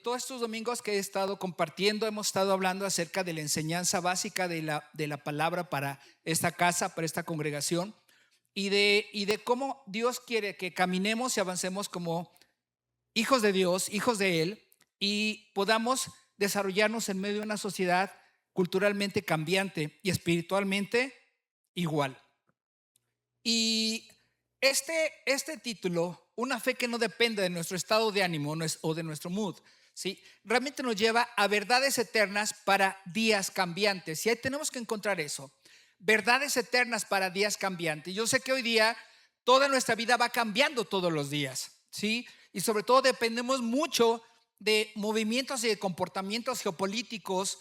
Todos estos domingos que he estado compartiendo, hemos estado hablando acerca de la enseñanza básica de la palabra para esta casa, para esta congregación, y de cómo Dios quiere que caminemos y avancemos como hijos de Dios, hijos de Él, y podamos desarrollarnos en medio de una sociedad culturalmente cambiante y espiritualmente igual. Y este título, una fe que no depende de nuestro estado de ánimo o de nuestro mood, ¿sí? Realmente nos lleva a verdades eternas para días cambiantes. Y ahí tenemos que encontrar eso, verdades eternas para días cambiantes. Yo sé que hoy día toda nuestra vida va cambiando todos los días, ¿sí? Y sobre todo dependemos mucho de movimientos y de comportamientos geopolíticos,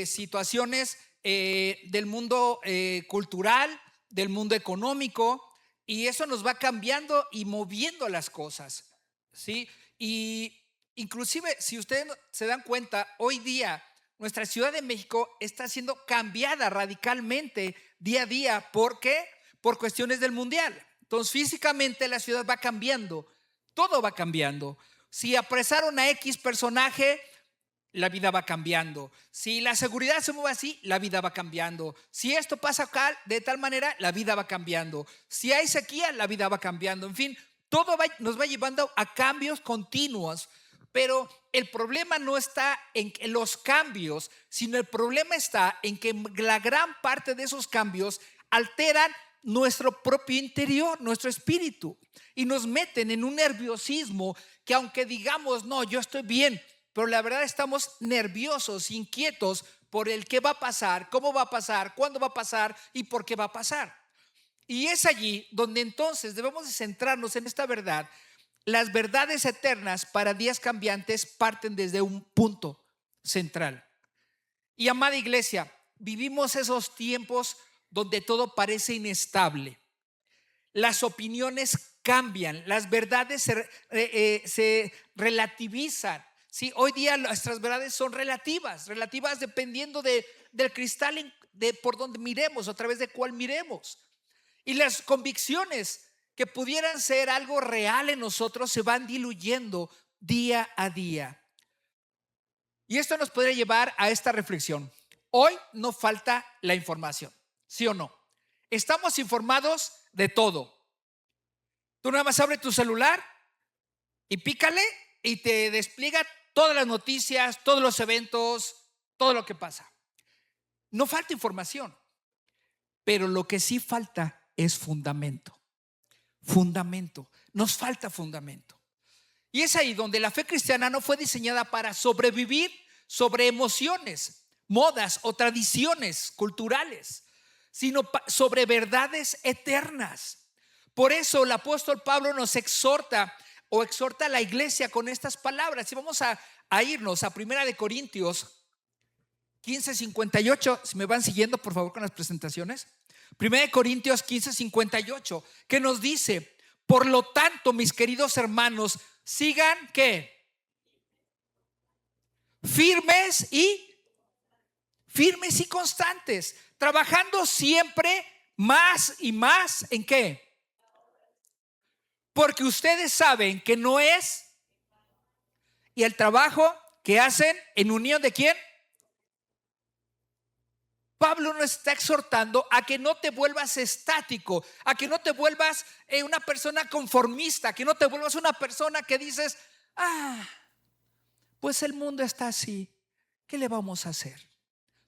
situaciones del mundo cultural, del mundo económico, y eso nos va cambiando y moviendo las cosas, ¿sí? Y inclusive, si ustedes se dan cuenta, hoy día nuestra Ciudad de México está siendo cambiada radicalmente día a día. ¿Por qué? Por cuestiones del mundial. Entonces, físicamente la ciudad va cambiando, todo va cambiando. Si apresaron a X personaje, la vida va cambiando. Si la seguridad se mueve así, la vida va cambiando. Si esto pasa acá de tal manera, la vida va cambiando. Si hay sequía, la vida va cambiando. En fin, nos va llevando a cambios continuos. Pero el problema no está en los cambios, sino el problema está en que la gran parte de esos cambios alteran nuestro propio interior, nuestro espíritu, y nos meten en un nerviosismo que, aunque digamos, no, yo estoy bien, pero la verdad estamos nerviosos, inquietos por el qué va a pasar, cómo va a pasar, cuándo va a pasar y por qué va a pasar. Y es allí donde entonces debemos de centrarnos en esta verdad. Las verdades eternas para días cambiantes parten desde un punto central. Y amada iglesia, vivimos esos tiempos donde todo parece inestable. Las opiniones cambian, las verdades se relativizan. Sí, hoy día nuestras verdades son relativas dependiendo del cristal por donde miremos, a través de cuál miremos. Y las convicciones que pudieran ser algo real en nosotros se van diluyendo día a día. Y esto nos podría llevar a esta reflexión. Hoy no falta la información, ¿sí o no? Estamos informados de todo. Tú nada más abres tu celular y pícale y te despliega todas las noticias, todos los eventos, todo lo que pasa. No falta información, pero lo que sí falta es fundamento. Fundamento, nos falta fundamento. Y es ahí donde la fe cristiana no fue diseñada para sobrevivir sobre emociones, modas o tradiciones culturales, sino sobre verdades eternas. Por eso el apóstol Pablo nos exhorta a la iglesia con estas palabras. Y vamos a irnos a 1 Corintios 15:58. Si me van siguiendo, por favor, con las presentaciones. 1 Corintios 15:58, que nos dice: por lo tanto, mis queridos hermanos, sigan ¿qué? Firmes y constantes, trabajando siempre más y más ¿en qué? Porque ustedes saben que no es, y el trabajo que hacen en unión ¿de quién? Pablo nos está exhortando a que no te vuelvas estático, a que no te vuelvas una persona conformista, a que no te vuelvas una persona que dices, pues el mundo está así, ¿qué le vamos a hacer?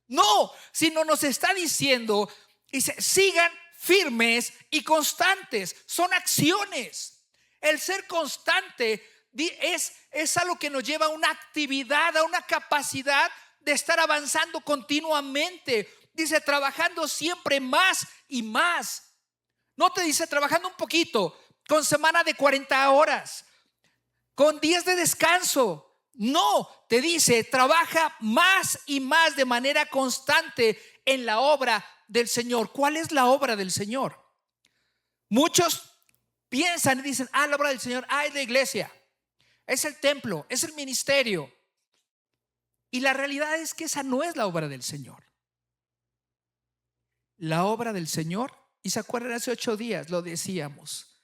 No, sino nos está diciendo, dice, sigan firmes y constantes. Son acciones. El ser constante es algo que nos lleva a una actividad, a una capacidad de estar avanzando continuamente. Dice, trabajando siempre más y más. No te dice trabajando un poquito, con semana de 40 horas, con días de descanso. No, te dice, trabaja más y más de manera constante en la obra del Señor. ¿Cuál es la obra del Señor? Muchos piensan y dicen, la obra del Señor, es la iglesia, es el templo, es el ministerio. Y la realidad es que esa no es la obra del Señor. La obra del Señor, y se acuerdan, hace 8 días lo decíamos,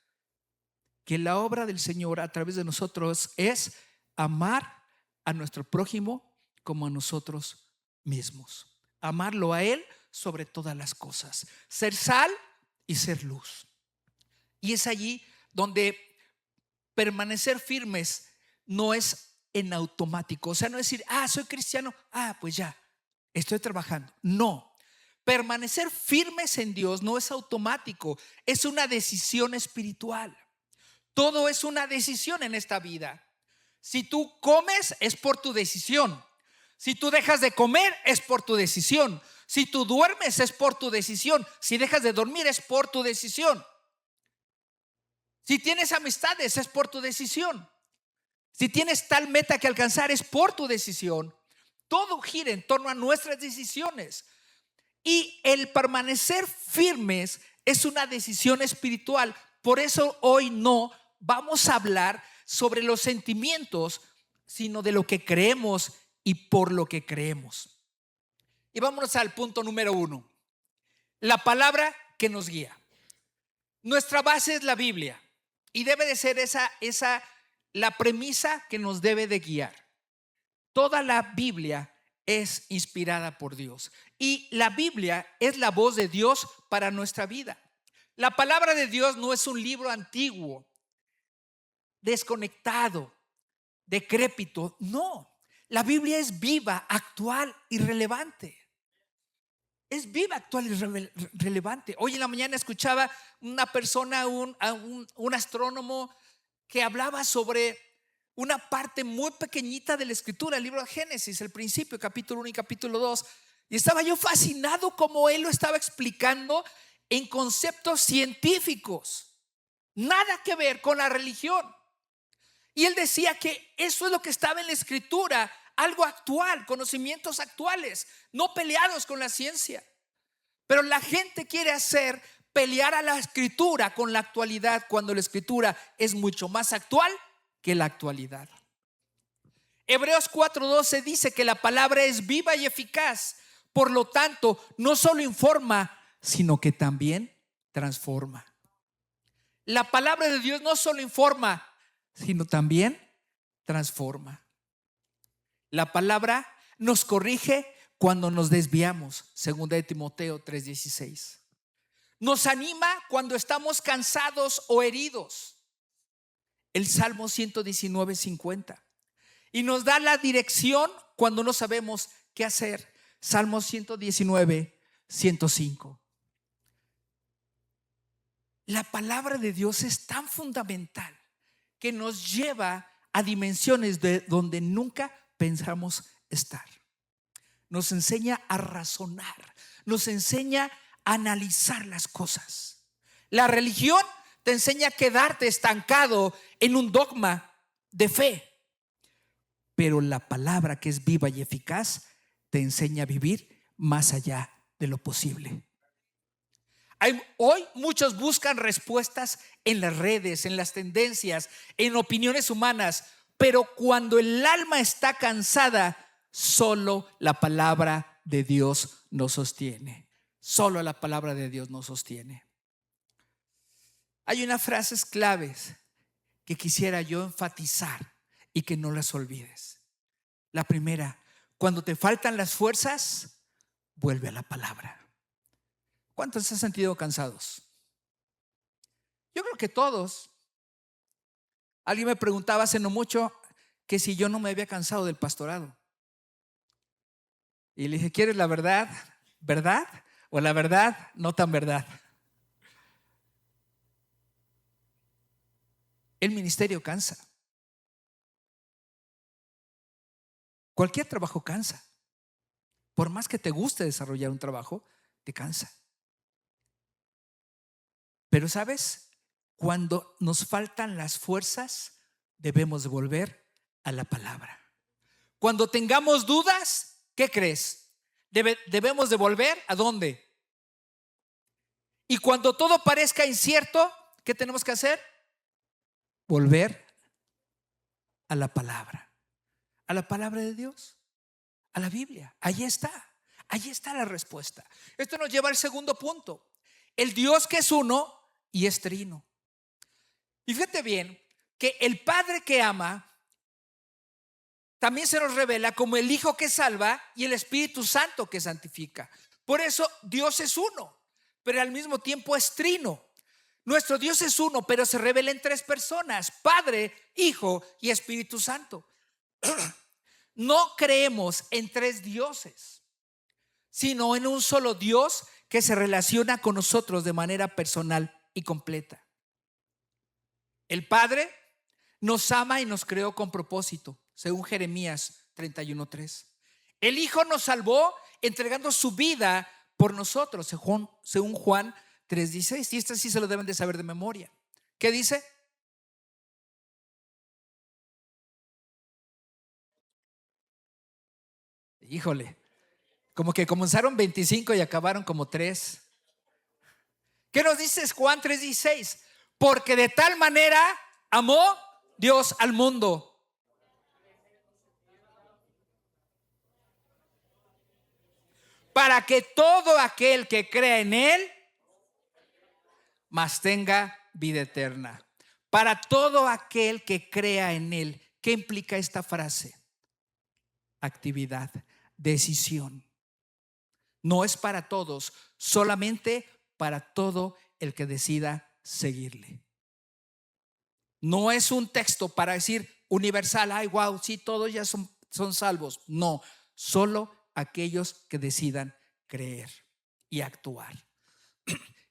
que la obra del Señor a través de nosotros es amar a nuestro prójimo como a nosotros mismos. Amarlo a Él sobre todas las cosas. Ser sal y ser luz. Y es allí donde permanecer firmes no es en automático. O sea, no decir, soy cristiano, pues ya, estoy trabajando. No. Permanecer firmes en Dios no es automático, es una decisión espiritual. Todo es una decisión en esta vida. Si tú comes, es por tu decisión. Si tú dejas de comer, es por tu decisión. Si tú duermes, es por tu decisión. Si dejas de dormir, es por tu decisión. Si tienes amistades, es por tu decisión. Si tienes tal meta que alcanzar, es por tu decisión. Todo gira en torno a nuestras decisiones. Y el permanecer firmes es una decisión espiritual. Por eso hoy no vamos a hablar sobre los sentimientos, sino de lo que creemos y por lo que creemos. Y vámonos al punto número 1. La palabra que nos guía. Nuestra base es la Biblia y debe de ser esa la premisa que nos debe de guiar. Toda la Biblia es inspirada por Dios y la Biblia es la voz de Dios para nuestra vida. La palabra de Dios no es un libro antiguo, desconectado, decrépito. No, la Biblia es viva, actual y relevante. Es viva, actual y relevante. Hoy en la mañana escuchaba una persona, un astrónomo, que hablaba sobre una parte muy pequeñita de la escritura, el libro de Génesis, el principio, capítulo 1 y capítulo 2. Y estaba yo fascinado como él lo estaba explicando en conceptos científicos, nada que ver con la religión. Y él decía que eso es lo que estaba en la escritura, algo actual, conocimientos actuales, no peleados con la ciencia. Pero la gente quiere hacer pelear a la escritura con la actualidad, cuando la escritura es mucho más actual que la actualidad. Hebreos 4:12 dice que la palabra es viva y eficaz. Por lo tanto, no solo informa, sino que también transforma. La palabra de Dios no solo informa, sino también transforma. La palabra nos corrige cuando nos desviamos, segunda de Timoteo 3:16. Nos anima cuando estamos cansados o heridos, el Salmo 119:50. Y nos da la dirección cuando no sabemos qué hacer, Salmo 119:105. La palabra de Dios es tan fundamental que nos lleva a dimensiones de donde nunca pensamos estar. Nos enseña a razonar, nos enseña a analizar las cosas. La religión te enseña a quedarte estancado en un dogma de fe, pero la palabra, que es viva y eficaz, te enseña a vivir más allá de lo posible. Hoy muchos buscan respuestas en las redes, en las tendencias, en opiniones humanas, pero cuando el alma está cansada, solo la palabra de Dios nos sostiene. Solo la palabra de Dios nos sostiene. Hay unas frases claves que quisiera yo enfatizar y que no las olvides. La primera: cuando te faltan las fuerzas, vuelve a la palabra. ¿Cuántos se han sentido cansados? Yo creo que todos. Alguien me preguntaba hace no mucho que si yo no me había cansado del pastorado. Y le dije, ¿quieres la verdad? ¿Verdad? ¿O la verdad no tan verdad? El ministerio cansa. Cualquier trabajo cansa. Por más que te guste desarrollar un trabajo, te cansa. Pero ¿sabes? Cuando nos faltan las fuerzas, debemos de volver a la palabra. Cuando tengamos dudas, ¿qué crees? Debemos de volver ¿a dónde? Y cuando todo parezca incierto, ¿qué tenemos que hacer? Volver a la palabra. A la palabra de Dios, a la Biblia. Allí está la respuesta. Esto nos lleva al segundo punto: el Dios que es uno y es trino. Y fíjate bien que el Padre que ama también se nos revela como el Hijo que salva y el Espíritu Santo que santifica. Por eso Dios es uno, pero al mismo tiempo es trino. Nuestro Dios es uno, pero se revela en tres personas: Padre, Hijo y Espíritu Santo. No creemos en tres dioses, sino en un solo Dios que se relaciona con nosotros de manera personal y completa. El Padre nos ama y nos creó con propósito, según Jeremías 31:3. El Hijo nos salvó entregando su vida por nosotros, según Juan 3:16. Y esto sí se lo deben de saber de memoria. ¿Qué dice? Híjole, como que comenzaron 25 y acabaron como 3. ¿Qué nos dice Juan 3:16? Porque de tal manera amó Dios al mundo, para que todo aquel que crea en Él mas tenga vida eterna. Para todo aquel que crea en Él. ¿Qué implica esta frase? Actividad, decisión. No es para todos, solamente para todo el que decida seguirle. No es un texto para decir universal: ay, wow, sí, todos ya son salvos. No, solo aquellos que decidan creer y actuar.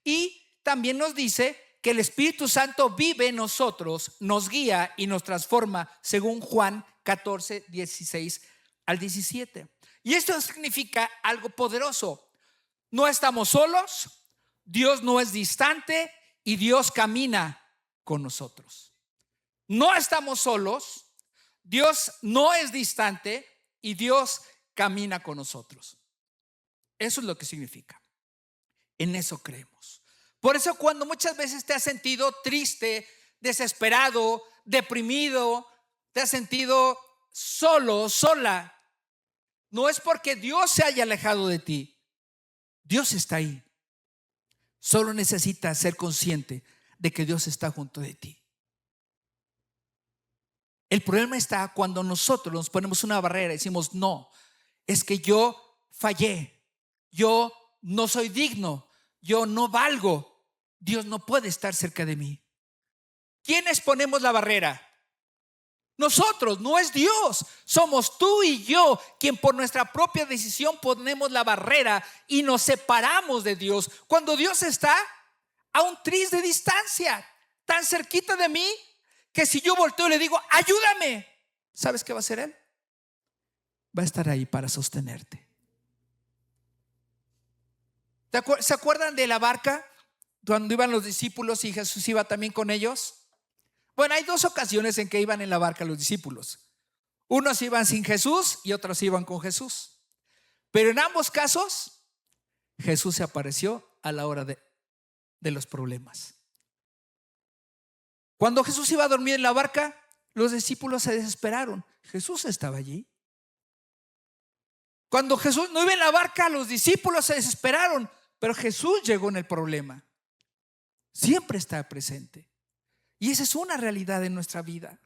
Y también nos dice que el Espíritu Santo vive en nosotros, nos guía y nos transforma, según Juan 14, 16 al 17. Y esto significa algo poderoso. No estamos solos, Dios no es distante y Dios camina con nosotros. No estamos solos, Dios no es distante y Dios camina con nosotros. Eso es lo que significa. En eso creemos. Por eso cuando muchas veces te has sentido triste, desesperado, deprimido, te has sentido solo, sola, no es porque Dios se haya alejado de ti. Dios está ahí. Solo necesitas ser consciente de que Dios está junto de ti. El problema está cuando nosotros nos ponemos una barrera y decimos: no, es que yo fallé, yo no soy digno, yo no valgo, Dios no puede estar cerca de mí. ¿Quiénes ponemos la barrera? Nosotros, no es Dios. Somos tú y yo quien por nuestra propia decisión ponemos la barrera y nos separamos de Dios, cuando Dios está a un tris de distancia, tan cerquita de mí, que si yo volteo y le digo: ayúdame, ¿sabes qué va a hacer Él? Va a estar ahí para sostenerte. ¿Se acuerdan de la barca cuando iban los discípulos y Jesús iba también con ellos? Bueno, hay dos ocasiones en que iban en la barca los discípulos. Unos iban sin Jesús y otros iban con Jesús. Pero en ambos casos Jesús se apareció a la hora de los problemas. Cuando Jesús iba a dormir en la barca, los discípulos se desesperaron. Jesús estaba allí. Cuando Jesús no iba en la barca, los discípulos se desesperaron, pero Jesús llegó en el problema. Siempre está presente. Y esa es una realidad en nuestra vida.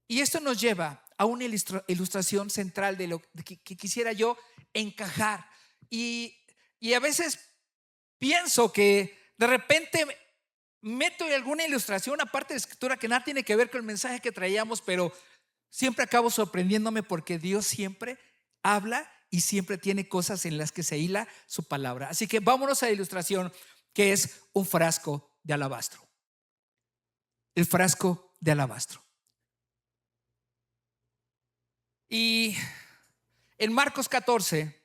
Y esto nos lleva a una ilustración central de lo que quisiera yo encajar. Y a veces pienso que de repente meto alguna ilustración, aparte de escritura, que nada tiene que ver con el mensaje que traíamos, pero siempre acabo sorprendiéndome porque Dios siempre habla y siempre tiene cosas en las que se hila su palabra. Así que vámonos a la ilustración, que es un frasco de alabastro. El frasco de alabastro. Y en Marcos 14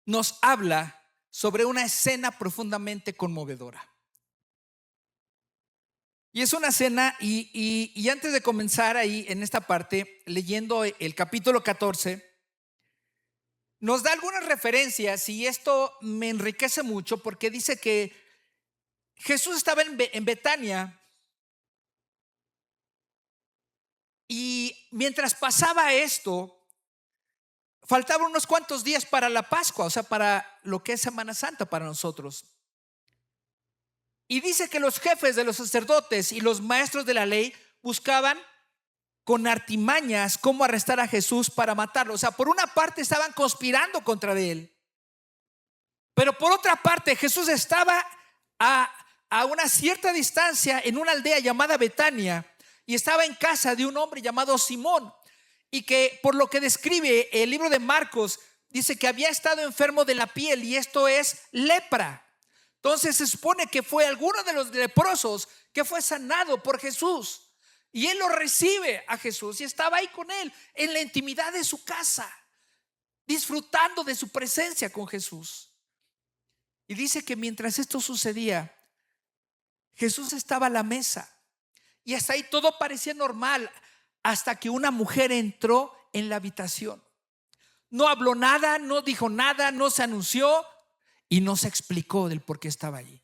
nos habla sobre una escena profundamente conmovedora. Y es una escena, y antes de comenzar ahí en esta parte, leyendo el capítulo 14, nos da algunas referencias, y esto me enriquece mucho porque dice que Jesús estaba en Betania, y mientras pasaba esto, faltaban unos cuantos días para la Pascua, o sea, para lo que es Semana Santa para nosotros. Y dice que los jefes de los sacerdotes y los maestros de la ley buscaban con artimañas cómo arrestar a Jesús para matarlo. O sea, por una parte estaban conspirando contra de él, pero por otra parte Jesús estaba a una cierta distancia en una aldea llamada Betania y estaba en casa de un hombre llamado Simón, y que por lo que describe el libro de Marcos dice que había estado enfermo de la piel, y esto es lepra. Entonces se supone que fue alguno de los leprosos que fue sanado por Jesús, y él lo recibe a Jesús y estaba ahí con él en la intimidad de su casa, disfrutando de su presencia con Jesús. Y dice que mientras esto sucedía, Jesús estaba a la mesa y hasta ahí todo parecía normal, hasta que una mujer entró en la habitación. No habló nada, no dijo nada, no se anunció y no se explicó del por qué estaba allí.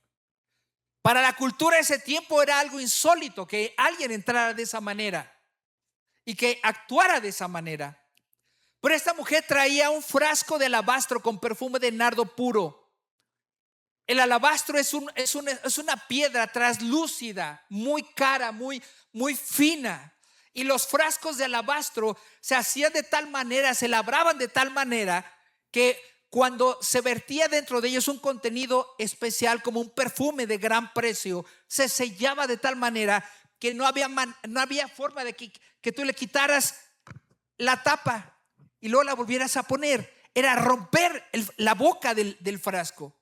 Para la cultura de ese tiempo era algo insólito que alguien entrara de esa manera y que actuara de esa manera. Pero esta mujer traía un frasco de alabastro con perfume de nardo puro. El alabastro es una piedra traslúcida, muy cara, muy fina. Y los frascos de alabastro se hacían de tal manera, se labraban de tal manera que cuando se vertía dentro de ellos un contenido especial como un perfume de gran precio, se sellaba de tal manera que no había forma de que tú le quitaras la tapa y luego la volvieras a poner. Era romper la boca del frasco.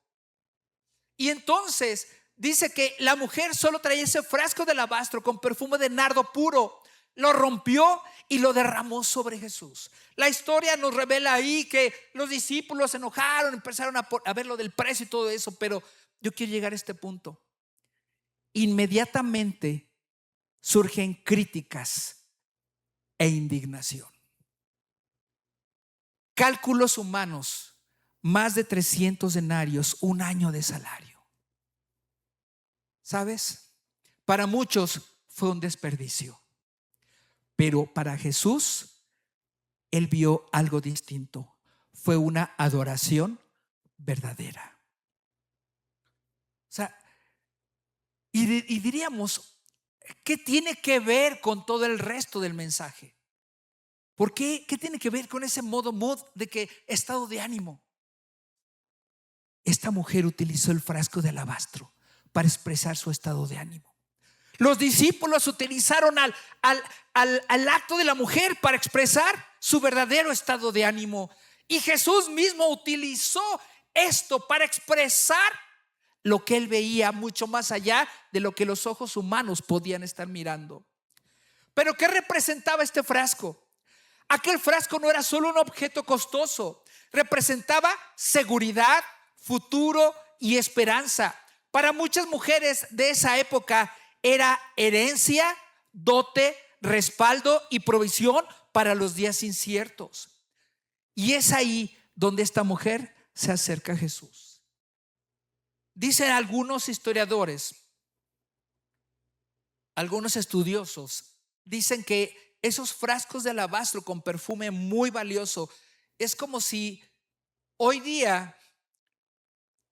Y entonces dice que la mujer solo traía ese frasco de alabastro con perfume de nardo puro, lo rompió y lo derramó sobre Jesús. La historia nos revela ahí que los discípulos se enojaron, empezaron a ver lo del precio y todo eso, pero yo quiero llegar a este punto. Inmediatamente surgen críticas e indignación. Cálculos humanos, más de 300 denarios, un año de salario. ¿Sabes? Para muchos fue un desperdicio, pero para Jesús, él vio algo distinto. Fue una adoración verdadera. O sea, y diríamos, ¿qué tiene que ver con todo el resto del mensaje? ¿Por qué? ¿Qué tiene que ver con ese mood de que estado de ánimo? Esta mujer utilizó el frasco de alabastro para expresar su estado de ánimo. Los discípulos utilizaron al acto de la mujer para expresar su verdadero estado de ánimo. Y Jesús mismo utilizó esto para expresar lo que él veía mucho más allá de lo que los ojos humanos podían estar mirando. Pero ¿qué representaba este frasco? Aquel frasco no era solo un objeto costoso, representaba seguridad, futuro y esperanza. Para muchas mujeres de esa época era herencia, dote, respaldo y provisión para los días inciertos. Y es ahí donde esta mujer se acerca a Jesús. Dicen algunos historiadores, algunos estudiosos, dicen que esos frascos de alabastro con perfume muy valioso es como si hoy día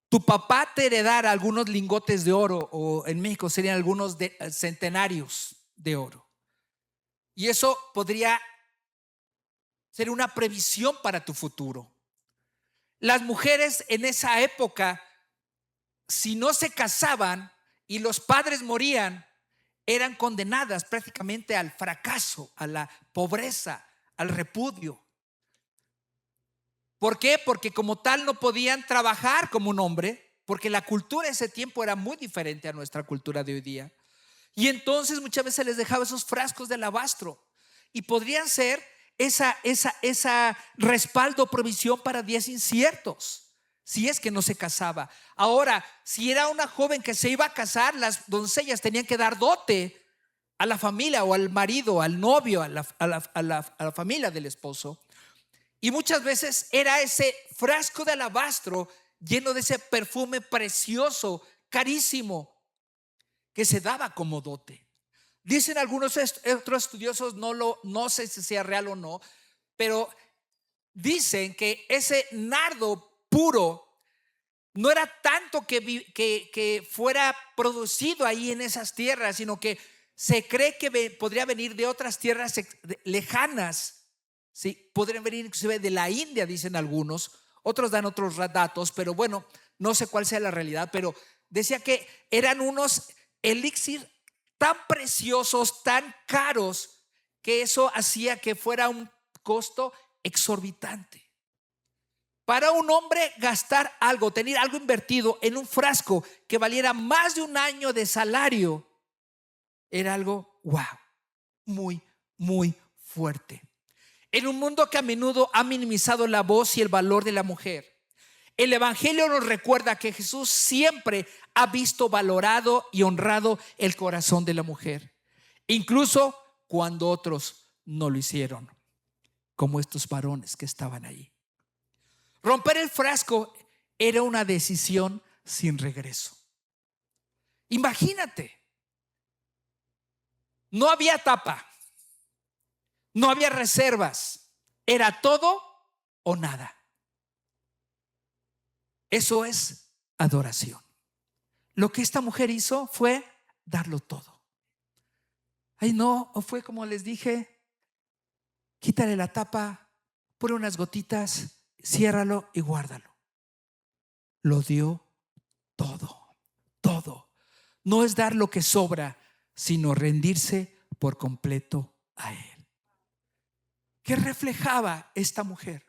tu papá te heredara algunos lingotes de oro, o en México serían algunos centenarios de oro. Y eso podría ser una previsión para tu futuro. Las mujeres en esa época, si no se casaban y los padres morían, eran condenadas prácticamente al fracaso, a la pobreza, al repudio. ¿Por qué? Porque como tal no podían trabajar como un hombre, porque la cultura de ese tiempo era muy diferente a nuestra cultura de hoy día. Y entonces muchas veces les dejaba esos frascos de alabastro y podrían ser esa respaldo o provisión para días inciertos, si es que no se casaba. Ahora, si era una joven que se iba a casar, las doncellas tenían que dar dote a la familia o al marido, al novio, a la familia del esposo. Y muchas veces era ese frasco de alabastro lleno de ese perfume precioso, carísimo, que se daba como dote. Dicen algunos otros estudiosos, no sé si sea real o no, pero dicen que ese nardo puro no era tanto que fuera producido ahí en esas tierras, sino que se cree que podría venir de otras tierras lejanas. ¿Sí? Podrían venir inclusive de la India, dicen algunos. Otros dan otros datos, pero bueno, no sé cuál sea la realidad. Pero decía que eran unos elixir tan preciosos, tan caros, que eso hacía que fuera un costo exorbitante. Para un hombre gastar algo, tener algo invertido en un frasco que valiera más de un año de salario, era algo, wow, muy, muy fuerte. En un mundo que a menudo ha minimizado la voz y el valor de la mujer, el Evangelio nos recuerda que Jesús siempre ha visto valorado y honrado el corazón de la mujer, incluso cuando otros no lo hicieron, como estos varones que estaban ahí. Romper el frasco era una decisión sin regreso. Imagínate, no había tapa, no había reservas, era todo o nada. Eso es adoración. Lo que esta mujer hizo fue darlo todo. Ay, no, fue como les dije, quítale la tapa, pone unas gotitas, ciérralo y guárdalo. Lo dio todo, todo. No es dar lo que sobra, sino rendirse por completo a Él. ¿Qué reflejaba esta mujer?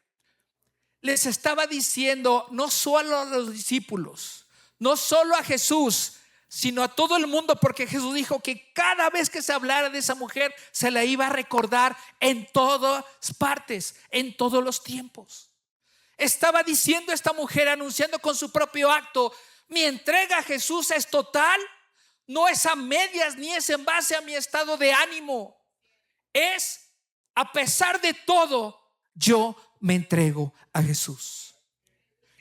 Les estaba diciendo no solo a los discípulos, no solo a Jesús, sino a todo el mundo, porque Jesús dijo que cada vez que se hablara de esa mujer se la iba a recordar en todas partes, en todos los tiempos. Estaba diciendo esta mujer, anunciando con su propio acto: mi entrega a Jesús es total, no es a medias ni es en base a mi estado de ánimo, es a pesar de todo, yo me entrego a Jesús.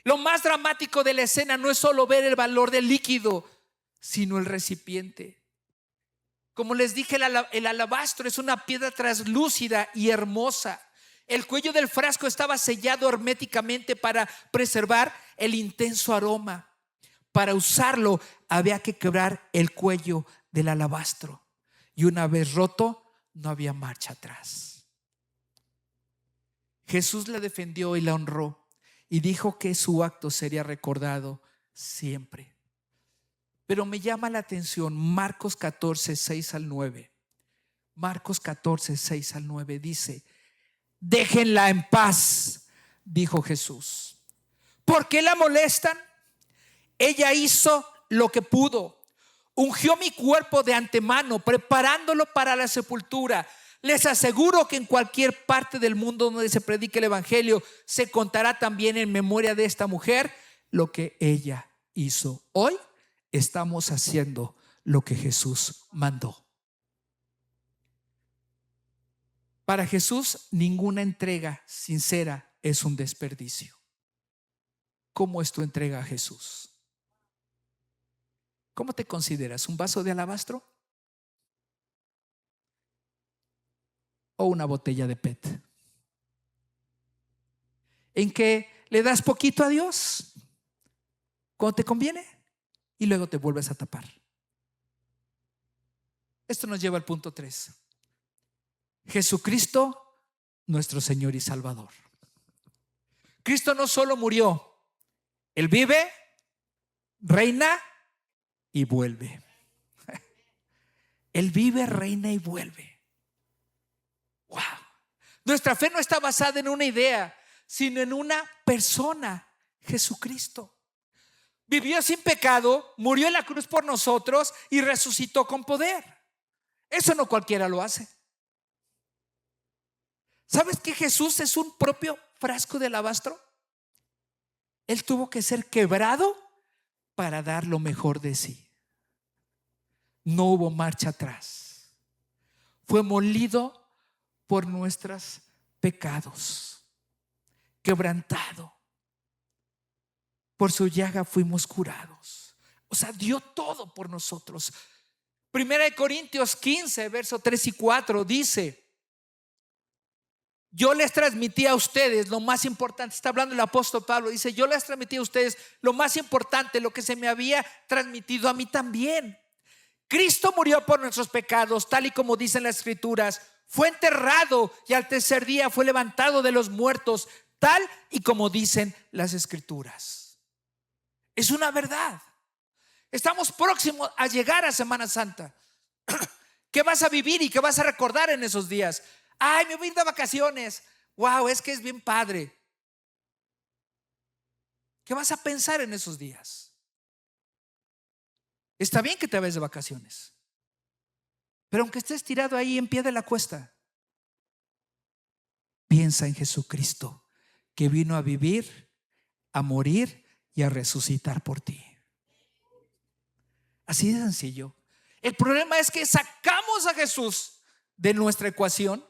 Lo más dramático de la escena no es solo ver el valor del líquido, sino el recipiente. Como les dije, el alabastro es una piedra translúcida y hermosa. El cuello del frasco estaba sellado herméticamente para preservar el intenso aroma. Para usarlo había que quebrar el cuello del alabastro, y una vez roto no había marcha atrás. Jesús la defendió y la honró y dijo que su acto sería recordado siempre. Pero me llama la atención Marcos 14, 6 al 9. Marcos 14, 6 al 9 dice: déjenla en paz, dijo Jesús. ¿Por qué la molestan? Ella hizo lo que pudo. Ungió mi cuerpo de antemano, preparándolo para la sepultura. Les aseguro que en cualquier parte del mundo donde se predique el evangelio, se contará también en memoria de esta mujer lo que ella hizo. Hoy estamos haciendo lo que Jesús mandó. Para Jesús, ninguna entrega sincera es un desperdicio. ¿Cómo es tu entrega a Jesús? ¿Cómo te consideras? ¿Un vaso de alabastro? ¿O una botella de PET? ¿En que le das poquito a Dios cuando te conviene y luego te vuelves a tapar? Esto nos lleva al punto 3. Jesucristo, nuestro Señor y Salvador. Cristo no solo murió, Él vive, reina y vuelve. Él vive, reina y vuelve. Wow. Nuestra fe no está basada en una idea, sino en una persona, Jesucristo. Vivió sin pecado, murió en la cruz por nosotros y resucitó con poder. Eso no cualquiera lo hace. ¿Sabes que Jesús es un propio frasco de alabastro? Él tuvo que ser quebrado para dar lo mejor de sí. No hubo marcha atrás. Fue molido por nuestros pecados, quebrantado. Por su llaga fuimos curados. O sea, dio todo por nosotros. Primera de Corintios 15, verso 3 y 4 dice: yo les transmití a ustedes lo más importante. Está hablando el apóstol Pablo, dice: yo les transmití a ustedes lo más importante, lo que se me había transmitido a mí también. Cristo murió por nuestros pecados, tal y como dicen las escrituras. Fue enterrado y al tercer día fue levantado de los muertos, tal y como dicen las escrituras. Es una verdad. Estamos próximos a llegar a Semana Santa. ¿Qué vas a vivir y qué vas a recordar en esos días? Ay, me voy a ir de vacaciones. Wow, es que es bien padre. ¿Qué vas a pensar en esos días? Está bien que te vayas de vacaciones, pero aunque estés tirado ahí en pie de la cuesta, piensa en Jesucristo, que vino a vivir, a morir y a resucitar por ti. Así de sencillo. El problema es que sacamos a Jesús de nuestra ecuación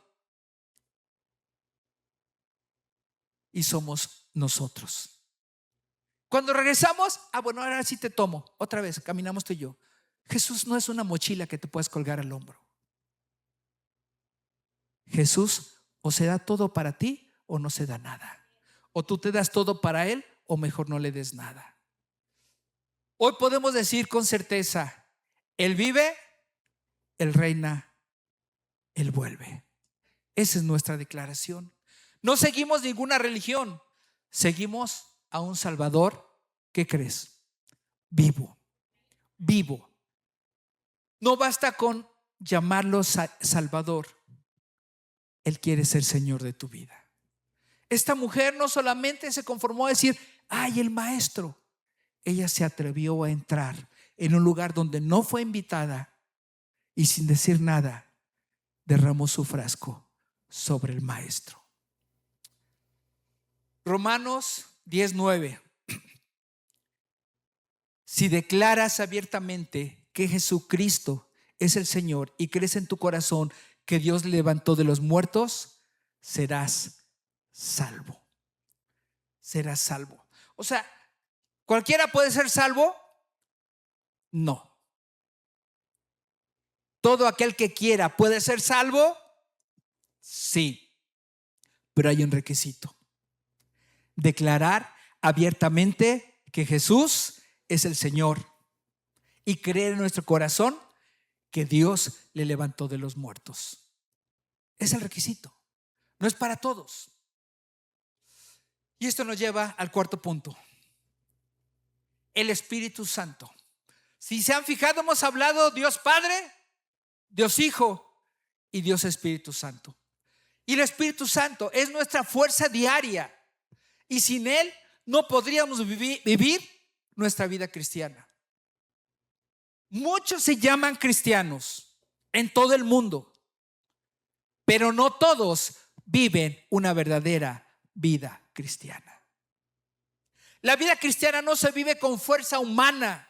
y somos nosotros. Cuando regresamos, bueno, ahora sí te tomo. Otra vez, caminamos tú y yo. Jesús no es una mochila que te puedes colgar al hombro. Jesús o se da todo para ti o no se da nada. O tú te das todo para Él o mejor no le des nada. Hoy podemos decir con certeza: Él vive, Él reina, Él vuelve. Esa es nuestra declaración. No seguimos ninguna religión, seguimos a un Salvador. ¿Qué crees? Vivo, vivo. No basta con llamarlo Salvador. Él quiere ser Señor de tu vida. Esta mujer no solamente se conformó a decir: ay, el maestro. Ella se atrevió a entrar en un lugar donde no fue invitada y sin decir nada derramó su frasco sobre el maestro. Romanos 10:9. Si declaras abiertamente que Jesucristo es el Señor y crees en tu corazón que Dios le levantó de los muertos, serás salvo. Serás salvo. O sea, ¿cualquiera puede ser salvo? No. ¿Todo aquel que quiera puede ser salvo? Sí. Pero hay un requisito: declarar abiertamente que Jesús es el Señor y creer en nuestro corazón que Dios le levantó de los muertos. Es el requisito. No es para todos. Y esto nos lleva al cuarto punto: el Espíritu Santo. Si se han fijado, hemos hablado Dios Padre, Dios Hijo y Dios Espíritu Santo. Y el Espíritu Santo es nuestra fuerza diaria, y sin Él no podríamos vivir nuestra vida cristiana. Muchos se llaman cristianos en todo el mundo, pero no todos viven una verdadera vida cristiana. La vida cristiana no se vive con fuerza humana.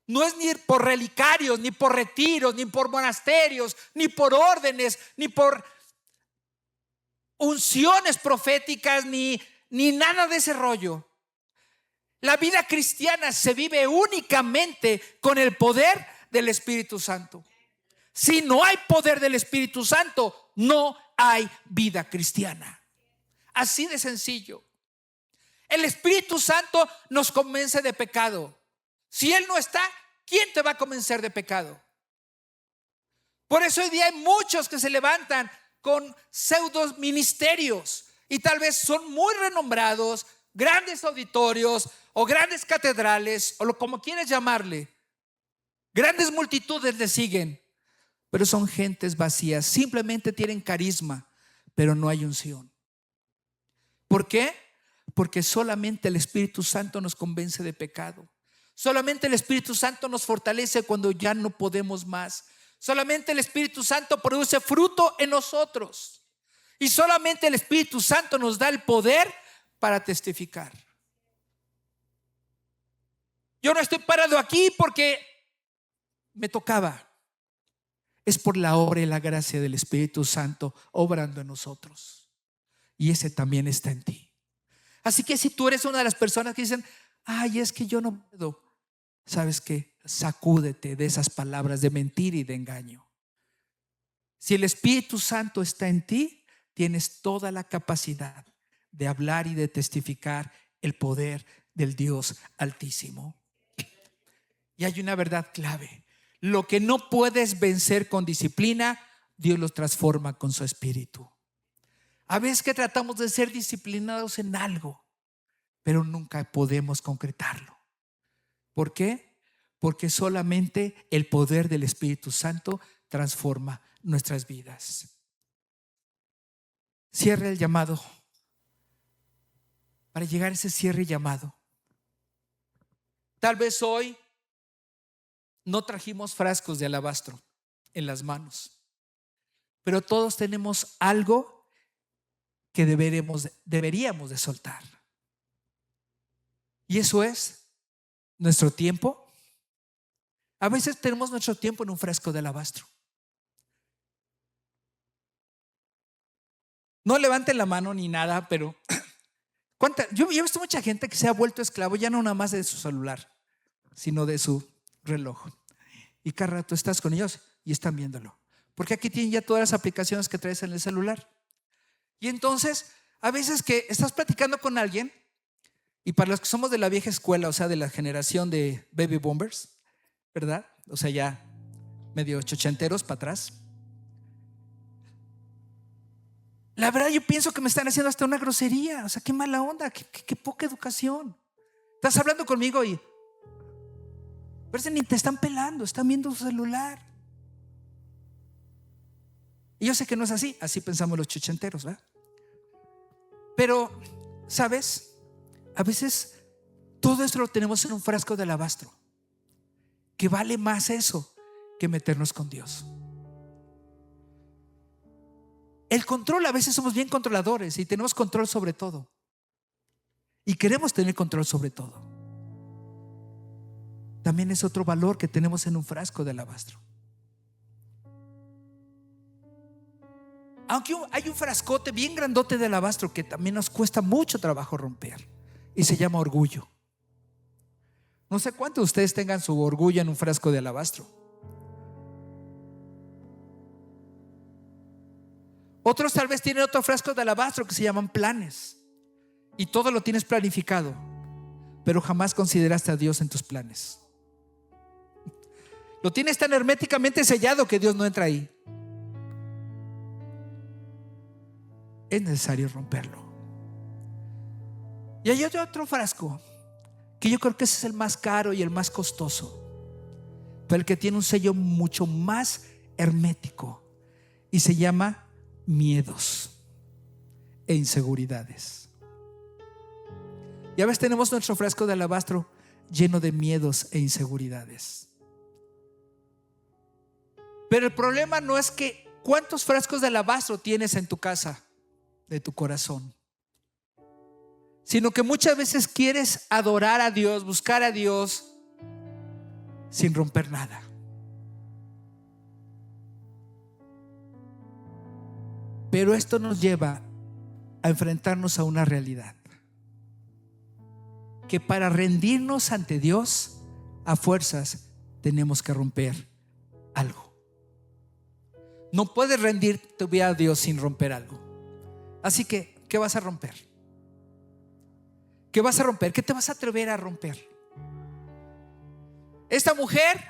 No es ni por relicarios, ni por retiros, ni por monasterios, ni por órdenes, ni por unciones proféticas, ni nada de ese rollo. La vida cristiana se vive únicamente con el poder del Espíritu Santo. Si no hay poder del Espíritu Santo, no hay vida cristiana. Así de sencillo. El Espíritu Santo nos convence de pecado. Si Él no está, ¿quién te va a convencer de pecado? Por eso hoy día hay muchos que se levantan con pseudo ministerios y tal vez son muy renombrados, grandes auditorios o grandes catedrales o como quieres llamarle. Grandes multitudes le siguen, pero son gentes vacías. Simplemente tienen carisma, pero no hay unción. ¿Por qué? Porque solamente el Espíritu Santo nos convence de pecado. Solamente el Espíritu Santo nos fortalece cuando ya no podemos más. Solamente el Espíritu Santo produce fruto en nosotros. Y solamente el Espíritu Santo nos da el poder para testificar. Yo no estoy parado aquí porque me tocaba. Es por la obra y la gracia del Espíritu Santo obrando en nosotros. Y ese también está en ti. Así que si tú eres una de las personas que dicen: ay, es que yo no puedo, ¿sabes qué? Sacúdete de esas palabras de mentira y de engaño. Si el Espíritu Santo está en ti, tienes toda la capacidad de hablar y de testificar el poder del Dios Altísimo. Y hay una verdad clave: lo que no puedes vencer con disciplina, Dios lo transforma con su Espíritu. A veces que tratamos de ser disciplinados en algo, pero nunca podemos concretarlo. ¿Por qué? Porque solamente el poder del Espíritu Santo transforma nuestras vidas. Cierre el llamado. Para llegar a ese cierre y llamado, tal vez hoy no trajimos frascos de alabastro en las manos, pero todos tenemos algo que deberíamos de soltar. Y eso es nuestro tiempo. A veces tenemos nuestro tiempo en un frasco de alabastro. No levanten la mano ni nada, pero yo he visto mucha gente que se ha vuelto esclavo ya no nada más de su celular, sino de su reloj. Y cada rato estás con ellos y están viéndolo, porque aquí tienen ya todas las aplicaciones que traes en el celular. Y entonces a veces que estás platicando con alguien, y para los que somos de la vieja escuela, o sea, de la generación de baby boomers, ¿verdad? O sea, ya medio chochenteros para atrás. La verdad, yo pienso que me están haciendo hasta una grosería. O sea, qué mala onda, qué poca educación. Estás hablando conmigo y parece ni te están pelando, están viendo su celular. Y yo sé que no es así, así pensamos los chochenteros, ¿verdad? Pero, ¿sabes? A veces todo esto lo tenemos en un frasco de alabastro, que vale más eso que meternos con Dios. El control, a veces somos bien controladores y tenemos control sobre todo, y queremos tener control sobre todo. También es otro valor que tenemos en un frasco de alabastro. Aunque hay un frascote bien grandote de alabastro que también nos cuesta mucho trabajo romper, y se llama orgullo. No sé cuántos de ustedes tengan su orgullo en un frasco de alabastro. Otros tal vez tienen otro frasco de alabastro que se llaman planes, y todo lo tienes planificado, pero jamás consideraste a Dios en tus planes. Lo tienes tan herméticamente sellado que Dios no entra ahí. Es necesario romperlo. Y hay otro frasco que yo creo que ese es el más caro y el más costoso, pero el que tiene un sello mucho más hermético, y se llama miedos e inseguridades. Y a veces tenemos nuestro frasco de alabastro lleno de miedos e inseguridades. Pero el problema no es que cuántos frascos de alabastro tienes en tu casa, de tu corazón, sino que muchas veces quieres adorar a Dios, buscar a Dios sin romper nada. Pero esto nos lleva a enfrentarnos a una realidad: que para rendirnos ante Dios, a fuerzas tenemos que romper algo. No puedes rendir tu vida a Dios sin romper algo. Así que, ¿qué vas a romper? ¿Qué vas a romper? ¿Qué te vas a atrever a romper? Esta mujer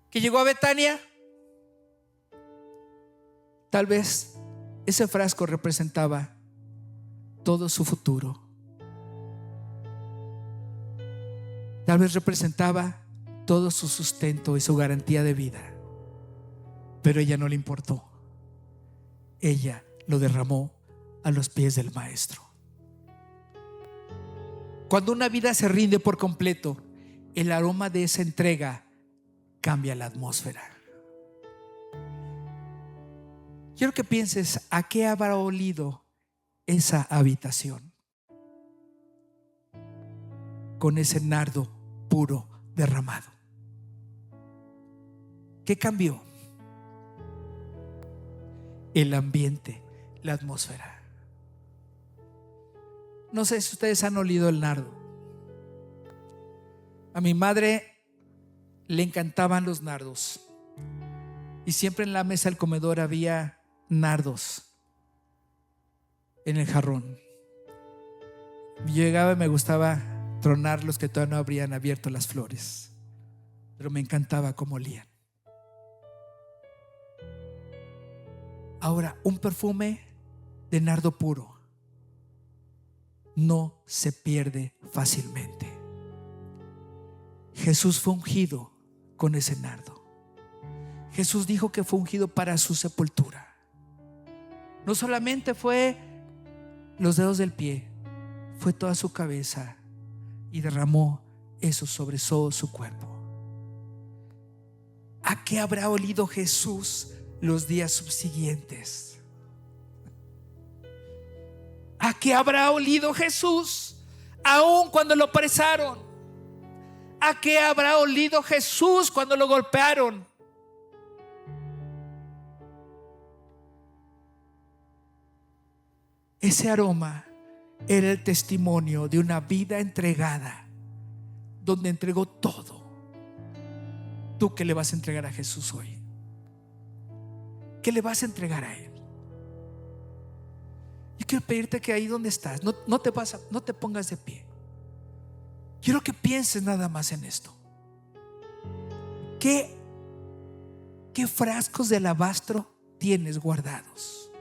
que llegó a Betania, tal vez ese frasco representaba todo su futuro. Tal vez representaba todo su sustento y su garantía de vida. Pero a ella no le importó. Ella lo derramó a los pies del Maestro. Cuando una vida se rinde por completo, el aroma de esa entrega cambia la atmósfera. Quiero que pienses a qué habrá olido esa habitación con ese nardo puro derramado. ¿Qué cambió? El ambiente, la atmósfera. No sé si ustedes han olido el nardo. A mi madre le encantaban los nardos, y siempre en la mesa del comedor había nardos en el jarrón. Yo llegaba y me gustaba tronar los que todavía no habrían abierto las flores, pero me encantaba cómo olían. Ahora, un perfume de nardo puro no se pierde fácilmente. Jesús fue ungido con ese nardo. Jesús dijo que fue ungido para su sepultura. No solamente fue los dedos del pie, fue toda su cabeza, y derramó eso sobre todo su cuerpo. ¿A qué habrá olido Jesús los días subsiguientes? ¿A qué habrá olido Jesús aún cuando lo apresaron? ¿A qué habrá olido Jesús cuando lo golpearon? Ese aroma era el testimonio de una vida entregada, donde entregó todo. ¿Tú qué le vas a entregar a Jesús hoy? ¿Qué le vas a entregar a Él? Yo quiero pedirte que ahí donde estás, no te pongas de pie. Quiero que pienses nada más en esto. ¿Qué frascos de alabastro tienes guardados?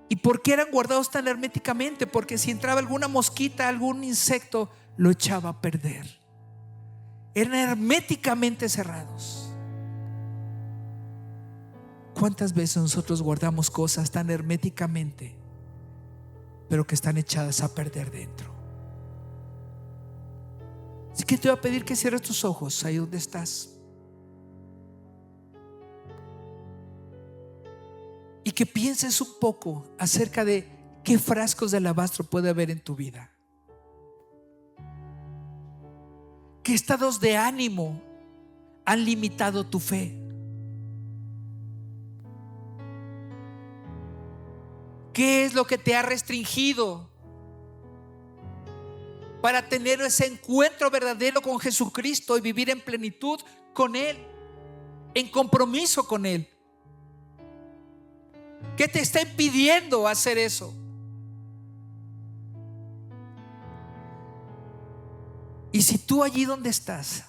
¿Y por qué eran guardados tan herméticamente? Porque si entraba alguna mosquita, algún insecto, lo echaba a perder. Eran herméticamente cerrados. ¿Cuántas veces nosotros guardamos cosas tan herméticamente, pero que están echadas a perder dentro? Así que te voy a pedir que cierres tus ojos ahí donde estás, y que pienses un poco acerca de qué frascos de alabastro puede haber en tu vida. ¿Qué estados de ánimo han limitado tu fe? ¿Qué es lo que te ha restringido para tener ese encuentro verdadero con Jesucristo y vivir en plenitud con Él, en compromiso con Él? ¿Qué te está impidiendo hacer eso? Y si tú allí donde estás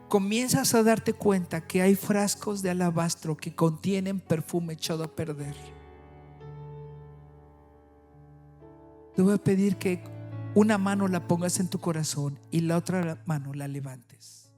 comienzas a darte cuenta que hay frascos de alabastro que contienen perfume echado a perder, te voy a pedir que una mano la pongas en tu corazón y la otra mano la levantes.